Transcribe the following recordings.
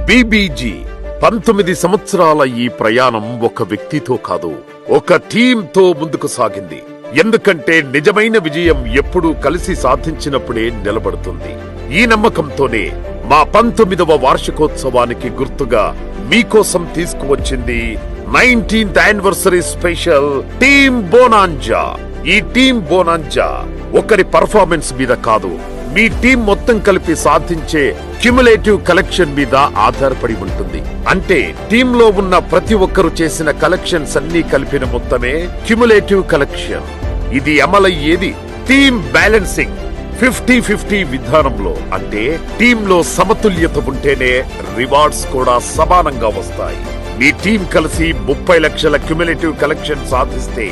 BBG 19 సంవత్సరాల ఈ ప్రయాణం ఒక వ్యక్తితో కాదు, ఒక టీంతో ముందుకు సాగింది. ఎందుకంటే నిజమైన విజయం ఎప్పుడూ కలిసి సాధించినప్పుడే నిలబడుతుంది. ఈ నమ్మకంతోనే మా 19వ వార్షికోత్సవానికి గుర్తుగా మీకోసం తీసుకువచ్చింది 19th యానివర్సరీ స్పెషల్ టీమ్ బోనాంజా. ఈ టీమ్ బోనాంజా ఒకరి పర్ఫార్మెన్స్ మీద కాదు, మీ టీం మొత్తం కలిపి సాధించే క్యుములేటివ్ కలెక్షన్ మీద ఆధారపడి ఉంటుంది. అంటే టీంలో ఉన్న ప్రతి ఒక్కరు చేసిన కలెక్షన్స్ అన్ని కలిపిన మొత్తమే క్యుములేటివ్ కలెక్షన్. ఇది అమలయ్యేది టీమ్ బ్యాలెన్సింగ్ 50-50 విధానంలో. అంటే టీంలో సమతుల్యత ఉంటేనే రివార్డ్స్ కూడా సమానంగా వస్తాయి. మీ టీం కలిసి 30 లక్షల క్యుములేటివ్ కలెక్షన్ సాధిస్తే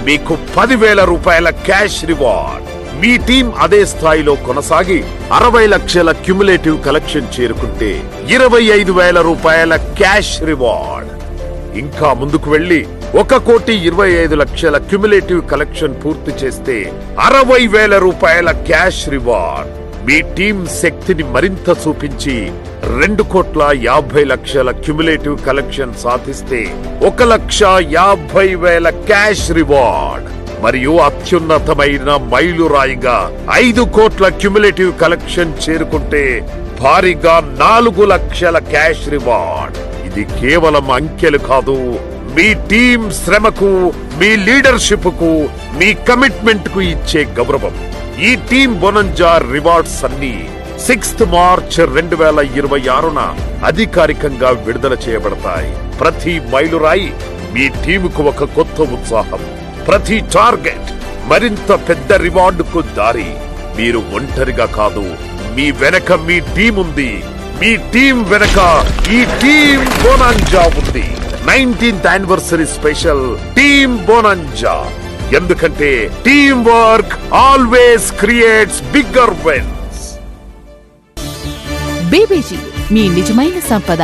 మీకు 10,000 రూపాయల క్యాష్ రివార్డ్. మీ టీం అదే స్థాయిలో కొనసాగి 60 లక్షల క్యుములేటివ్ కలెక్షన్ చేరుకుంటే 25,000 రూపాయల క్యాష్ రివార్డ్. ఇంకా ముందుకు వెళ్లి 1,25,00,000 క్యుములేటివ్ కలెక్షన్ పూర్తి చేస్తే 60,000 రూపాయల క్యాష్ రివార్డ్. మీ టీం శక్తిని మరింత చూపించి 2,50,00,000 క్యుములేటివ్ కలెక్షన్ సాధిస్తే 1,50,000 క్యాష్ రివార్డ్. మరియు అత్యున్నతమైన మైలురాయిగా 5 కోట్ల క్యుములేటివ్ కలెక్షన్ చేరుకుంటే భారీగా 4 లక్షల క్యాష్ రివార్డ్. ఇది కేవలం అంకెలు కాదు, మీ టీం శ్రమకు, మీ లీడర్షిప్ కు, మీ కమిట్మెంట్ కు ఇచ్చే గౌరవం. ఈ టీం బోనాంజా రివార్డ్స్ అన్ని 6th మార్చ్ 2026న అధికారికంగా విడుదల చేయబడతాయి. ప్రతి మైలురాయి మీ టీముకు ఒక కొత్త ఉత్సాహం, ప్రతి టార్గెట్ మరింత పెద్ద రివార్డుకు దారి. మీరు ఒంటరిగా కాదు, మీ వెనక మీ టీం ఉంది. మీ టీం వెనక ఈ టీం బోనాంజా ఉంది. 19th anniversary special team bonanza. ఎందుకంటే team work always creates bigger wins. BBG, మీ నిజమైన సంపద.